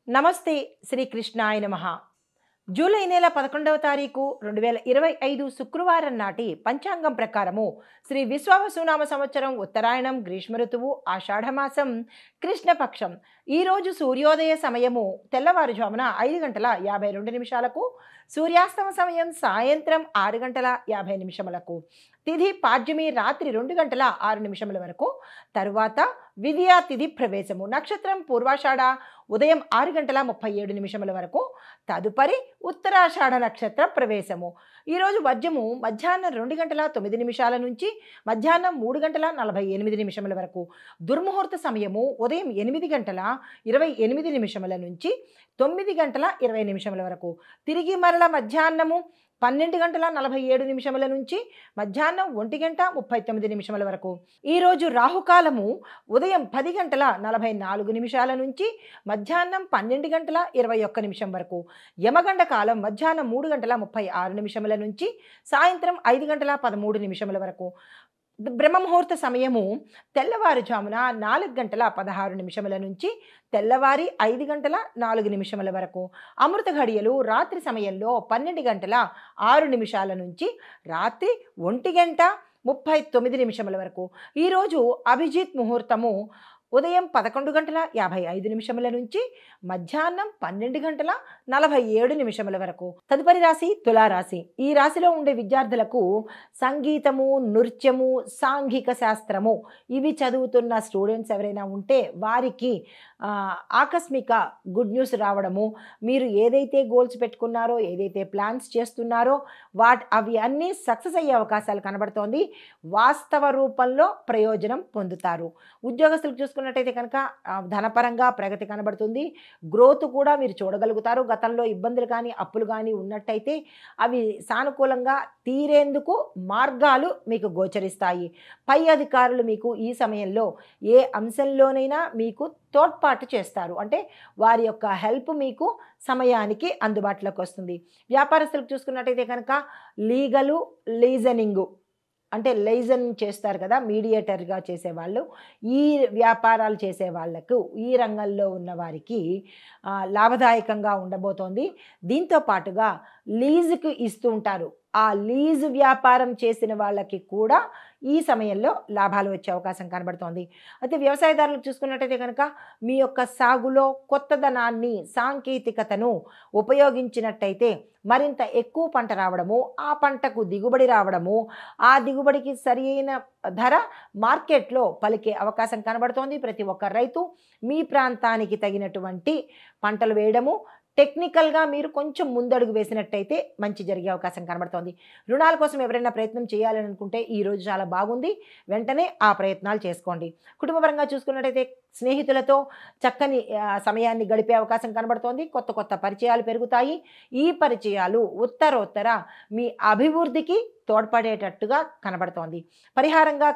నమస్తే శ్రీ కృష్ణాయ నమః. జూలై నెల 11వ తారీఖు 2025 శుక్రవారం నాటి పంచాంగం ప్రకారము శ్రీ విశ్వావసునామ సంవత్సరం ఉత్తరాయణం గ్రీష్మ ఋతువు ఆషాఢమాసం కృష్ణపక్షం. ఈరోజు సూర్యోదయ సమయము తెల్లవారుజామున 5:52 సూర్యాస్తమ సమయం సాయంత్రం 6:50 తిథి పాడ్యమి రాత్రి 2:06 వరకు. తరువాత విద్యా తిథి ప్రవేశము నక్షత్రం పూర్వాషాఢ ఉదయం 6:37 వరకు. తదుపరి ఉత్తరాషాఢ నక్షత్ర ప్రవేశము. ఈరోజు వర్జము మధ్యాహ్నం 2:09 నుంచి మధ్యాహ్నం 3:48 వరకు. దుర్ముహూర్త సమయము ఉదయం 8:28 నుంచి 9:20 వరకు. తిరిగి మరల మధ్యాహ్నము 12:47 నుంచి మధ్యాహ్నం 1:39 వరకు. ఈరోజు రాహుకాలము ఉదయం 10:44 నుంచి మధ్యాహ్నం 12:21 వరకు. యమగండ కాలం మధ్యాహ్నం 3:36 నుంచి సాయంత్రం 5:13 వరకు. బ్రహ్మముహూర్త సమయము తెల్లవారుజామున 4:16 నుంచి తెల్లవారి 5:04 వరకు. అమృత ఘడియలు రాత్రి సమయంలో 12:06 నుంచి రాత్రి 1:39 వరకు. ఈరోజు అభిజిత్ ముహూర్తము ఉదయం 11:55 నుంచి మధ్యాహ్నం 12:47 వరకు. తదుపరి రాశి తులారాశి. ఈ రాశిలో ఉండే విద్యార్థులకు సంగీతము, నృత్యము, సాంఘిక శాస్త్రము ఇవి చదువుతున్న స్టూడెంట్స్ ఎవరైనా ఉంటే వారికి ఆకస్మిక గుడ్ న్యూస్ రావడము, మీరు ఏదైతే గోల్స్ పెట్టుకున్నారో, ఏదైతే ప్లాన్స్ చేస్తున్నారో అవి అన్నీ సక్సెస్ అయ్యే అవకాశాలు కనబడుతోంది. వాస్తవ రూపంలో ప్రయోజనం పొందుతారు. ఉద్యోగస్తులకు చూసుకున్నట్టయితే కనుక ధనపరంగా ప్రగతి కనబడుతుంది. గ్రోత్ కూడా మీరు చూడగలుగుతారు. గతంలో ఇబ్బందులు కానీ అప్పులు కానీ ఉన్నట్టయితే అవి సానుకూలంగా తీరేందుకు మార్గాలు మీకు గోచరిస్తాయి. పై అధికారులు మీకు ఈ సమయంలో ఏ అంశంలోనైనా మీకు తోడ్పాటు చేస్తారు. అంటే వారి యొక్క హెల్ప్ మీకు సమయానికి అందుబాటులోకి వస్తుంది. వ్యాపారస్తులకు చూసుకున్నట్టయితే కనుక లీజనింగు అంటే లైజన్ చేస్తారు కదా, మీడియేటర్గా చేసేవాళ్ళు, ఈ వ్యాపారాలు చేసే వాళ్లకు ఈ రంగంలో ఉన్న వారికి లాభదాయకంగా ఉండబోతోంది. దీంతో పాటుగా లీజుకు ఇస్తూ ఉంటారు. ఆ లీజు వ్యాపారం చేసిన వాళ్ళకి కూడా ఈ సమయంలో లాభాలు వచ్చే అవకాశం కనబడుతోంది. అయితే వ్యవసాయదారులకు చూసుకున్నట్టయితే కనుక మీ యొక్క సాగులో కొత్తదనాన్ని, సాంకేతికతను ఉపయోగించినట్టయితే మరింత ఎక్కువ పంట రావడము, ఆ పంటకు దిగుబడి రావడము, ఆ దిగుబడికి సరి అయిన ధర మార్కెట్లో పలికే అవకాశం కనబడుతోంది. ప్రతి ఒక్క రైతు మీ ప్రాంతానికి తగినటువంటి పంటలు వేయడము, టెక్నికల్గా మీరు కొంచెం ముందడుగు వేసినట్టయితే మంచి జరిగే అవకాశం కనబడుతోంది. రుణాల కోసం ఎవరైనా ప్రయత్నం చేయాలని అనుకుంటే ఈరోజు చాలా బాగుంది. వెంటనే ఆ ప్రయత్నాలు చేసుకోండి. కుటుంబపరంగా చూసుకున్నట్టయితే స్నేహితులతో చక్కని సమయాన్ని గడిపే అవకాశం కనబడుతోంది. కొత్త కొత్త పరిచయాలు పెరుగుతాయి. ఈ పరిచయాలు ఉత్తరోత్తర మీ అభివృద్ధికి తోడ్పడేటట్టుగా కనబడుతోంది. పరిహారంగా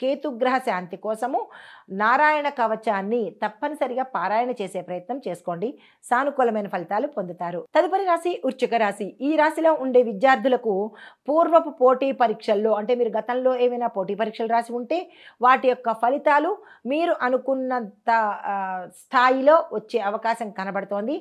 కేతుగ్రహ శాంతి కోసము నారాయణ కవచాన్ని తప్పనిసరిగా పారాయణ చేసే ప్రయత్నం చేసుకోండి. సానుకూలమైన ఫలితాలు పొందుతారు. తదుపరి రాశి వృశ్చిక రాశి. ఈ రాశిలో ఉండే విద్యార్థులకు పూర్వపు పోటీ పరీక్షల్లో, అంటే మీరు గతంలో ఏమైనా పోటీ పరీక్షలు రాసి ఉంటే వాటి యొక్క ఫలితాలు మీరు అనుకున్నంత స్థాయిలో వచ్చే అవకాశం కనబడుతోంది.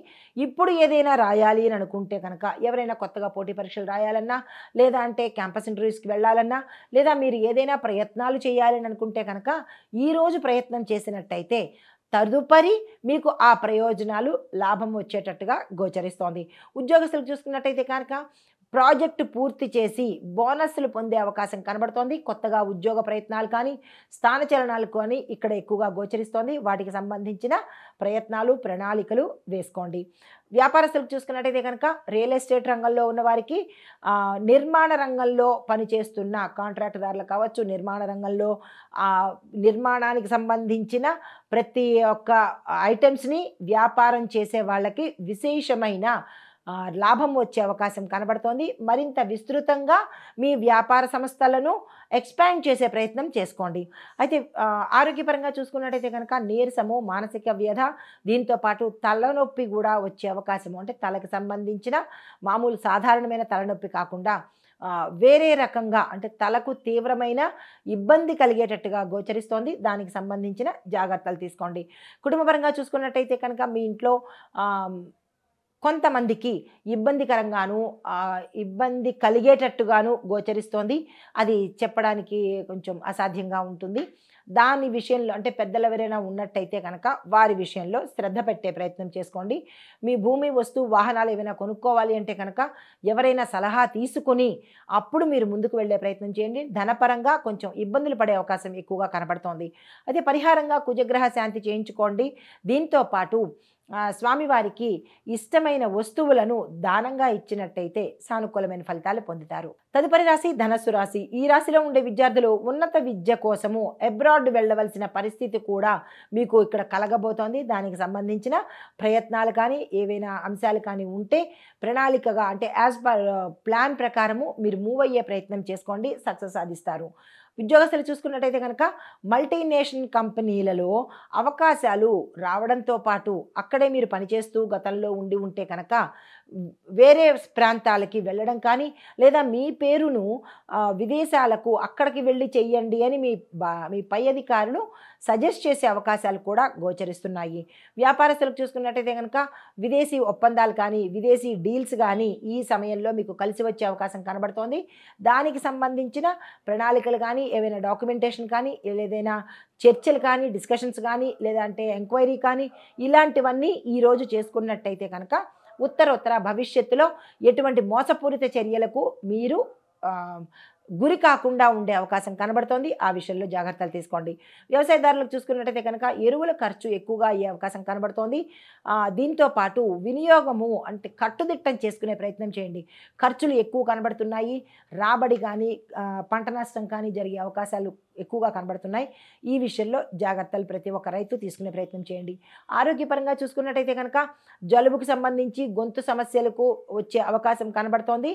ఇప్పుడు ఏదైనా రాయాలి అని అనుకుంటే కనుక, ఎవరైనా కొత్తగా పోటీ పరీక్షలు రాయాలన్నా, లేదా అంటే క్యాంపస్ ఇంటర్వ్యూస్కి వెళ్ళాలన్నా, లేదా మీరు ఏదైనా ప్రయత్నాలు చేయాలని అనుకుంటే కనుక ఈరోజు ప్రయత్నం చేసినట్టయితే తదుపరి మీకు ఆ ప్రయోజనాలు లాభం వచ్చేటట్టుగా గోచరిస్తోంది. ఉద్యోగస్తులకు చూసుకున్నట్టయితే కనుక ప్రాజెక్టు పూర్తి చేసి బోనస్లు పొందే అవకాశం కనబడుతోంది. కొత్తగా ఉద్యోగ ప్రయత్నాలు కానీ, స్థానచలనాలు కానీ ఇక్కడ ఎక్కువగా గోచరిస్తోంది. వాటికి సంబంధించిన ప్రయత్నాలు, ప్రణాళికలు వేసుకోండి. వ్యాపారస్తులకు చూసుకున్నట్టయితే కనుక రియల్ ఎస్టేట్ రంగంలో ఉన్నవారికి, నిర్మాణ రంగంలో పనిచేస్తున్న కాంట్రాక్టుదారులు కావచ్చు, నిర్మాణ రంగంలో నిర్మాణానికి సంబంధించిన ప్రతి ఒక్క ఐటమ్స్ని వ్యాపారం చేసే వాళ్ళకి విశేషమైన లాభం వచ్చే అవకాశం కనబడుతోంది. మరింత విస్తృతంగా మీ వ్యాపార సంస్థలను ఎక్స్పాండ్ చేసే ప్రయత్నం చేసుకోండి. అయితే ఆరోగ్యపరంగా చూసుకున్నట్టయితే కనుక నీరసము, మానసిక వ్యధ, దీంతోపాటు తలనొప్పి కూడా వచ్చే అవకాశము, అంటే తలకు సంబంధించిన మామూలు సాధారణమైన తలనొప్పి కాకుండా వేరే రకంగా అంటే తలకు తీవ్రమైన ఇబ్బంది కలిగేటట్టుగా గోచరిస్తోంది. దానికి సంబంధించిన జాగ్రత్తలు తీసుకోండి. కుటుంబపరంగా చూసుకున్నట్టయితే కనుక మీ ఇంట్లో కొంతమందికి ఇబ్బందికరంగాను, ఇబ్బంది కలిగేటట్టుగాను గోచరిస్తోంది. అది చెప్పడానికి కొంచెం అసాధ్యంగా ఉంటుంది. దాని విషయంలో అంటే పెద్దలు ఎవరైనా ఉన్నట్టయితే కనుక వారి విషయంలో శ్రద్ధ పెట్టే ప్రయత్నం చేసుకోండి. మీ భూమి, వస్తువు, వాహనాలు ఏవైనా కొనుక్కోవాలి అంటే కనుక ఎవరైనా సలహా తీసుకుని అప్పుడు మీరు ముందుకు వెళ్ళే ప్రయత్నం చేయండి. ధనపరంగా కొంచెం ఇబ్బందులు పడే అవకాశం ఎక్కువగా కనపడుతోంది. అదే పరిహారంగా కుజగ్రహ శాంతి చేయించుకోండి. దీంతో పాటు స్వామివారికి ఇష్టమైన వస్తువులను దానంగా ఇచ్చినట్టయితే సానుకూలమైన ఫలితాలు పొందుతారు. తదుపరి రాశి ధనస్సు రాశి. ఈ రాశిలో ఉండే విద్యార్థులు ఉన్నత విద్య కోసము అబ్రాడ్ వెళ్ళవలసిన పరిస్థితి కూడా మీకు ఇక్కడ కలగబోతోంది. దానికి సంబంధించిన ప్రయత్నాలు కానీ ఏవైనా అంశాలు కానీ ఉంటే ప్రణాళికగా అంటే యాజ్ పర్ ప్లాన్ ప్రకారము మీరు మూవ్ అయ్యే ప్రయత్నం చేసుకోండి. సక్సెస్ సాధిస్తారు. ఉద్యోగస్తులు చూసుకున్నట్టయితే కనుక మల్టీనేషనల్ కంపెనీలలో అవకాశాలు రావడంతో పాటు అక్కడే మీరు పనిచేస్తూ గతంలో ఉండి ఉంటే కనుక వేరే ప్రాంతాలకి వెళ్ళడం కానీ లేదా మీ పేరును విదేశాలకు అక్కడికి వెళ్ళి చెయ్యండి అని మీ పై అధికారులు సజెస్ట్ చేసే అవకాశాలు కూడా గోచరిస్తున్నాయి. వ్యాపారస్తులకు చూసుకున్నట్టయితే కనుక విదేశీ ఒప్పందాలు కానీ విదేశీ డీల్స్ కానీ ఈ సమయంలో మీకు కలిసి వచ్చే అవకాశం కనబడుతోంది. దానికి సంబంధించిన ప్రణాళికలు కానీ ఏవైనా డాక్యుమెంటేషన్ కానీ ఏదైనా చర్చలు కానీ డిస్కషన్స్ కానీ లేదంటే ఎంక్వైరీ కానీ ఇలాంటివన్నీ ఈరోజు చేసుకున్నట్టయితే కనుక ఉత్తరోత్తర భవిష్యత్తులో ఎటువంటి మోసపూరిత చర్యలకు మీరు గురి కాకుండా ఉండే అవకాశం కనబడుతోంది. ఆ విషయంలో జాగ్రత్తలు తీసుకోండి. వ్యవసాయదారులకు చూసుకున్నట్టయితే కనుక ఎరువుల ఖర్చు ఎక్కువగా అయ్యే అవకాశం కనబడుతోంది. దీంతో పాటు వినియోగము అంటే కట్టుదిట్టం చేసుకునే ప్రయత్నం చేయండి. ఖర్చులు ఎక్కువ కనబడుతున్నాయి. రాబడి కానీ పంట నష్టం కానీ జరిగే అవకాశాలు ఎక్కువగా కనబడుతున్నాయి. ఈ విషయంలో జాగ్రత్తలు ప్రతి ఒక్క రైతు తీసుకునే ప్రయత్నం చేయండి. ఆరోగ్యపరంగా చూసుకున్నట్టయితే కనుక జలుబుకు సంబంధించి గొంతు సమస్యలకు వచ్చే అవకాశం కనబడుతోంది.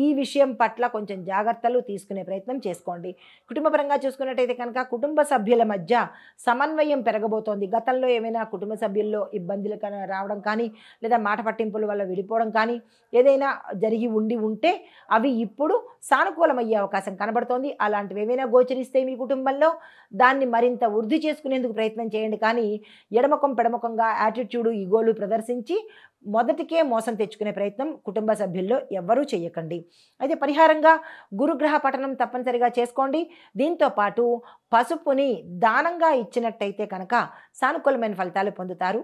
ఈ విషయం పట్ల కొంచెం జాగ్రత్తలు తీసుకునే ప్రయత్నం చేసుకోండి. కుటుంబపరంగా చూసుకున్నట్టయితే కనుక కుటుంబ సభ్యుల మధ్య సమన్వయం పెరగబోతోంది. గతంలో ఏమైనా కుటుంబ సభ్యుల్లో ఇబ్బందులు రావడం కానీ లేదా మాట పట్టింపుల వల్ల విడిపోవడం కానీ ఏదైనా జరిగి ఉంటే అవి ఇప్పుడు సానుకూలమయ్యే అవకాశం కనబడుతోంది. అలాంటివి ఏమైనా గోచరిస్తే మీ కుటుంబంలో దాన్ని మరింత వృద్ధి చేసుకునేందుకు ప్రయత్నం చేయండి. కానీ ఎడమకం పెడమకంగా యాటిట్యూడు ఈగోలు ప్రదర్శించి మొదటికే మోసం తెచ్చుకునే ప్రయత్నం కుటుంబ సభ్యుల్లో ఎవ్వరూ చేయకండి. అయితే పరిహారంగా గురుగ్రహ పఠనం తప్పనిసరిగా చేసుకోండి. దీంతో పాటు పసుపుని దానంగా ఇచ్చినట్టయితే కనుక సానుకూలమైన ఫలితాలు పొందుతారు.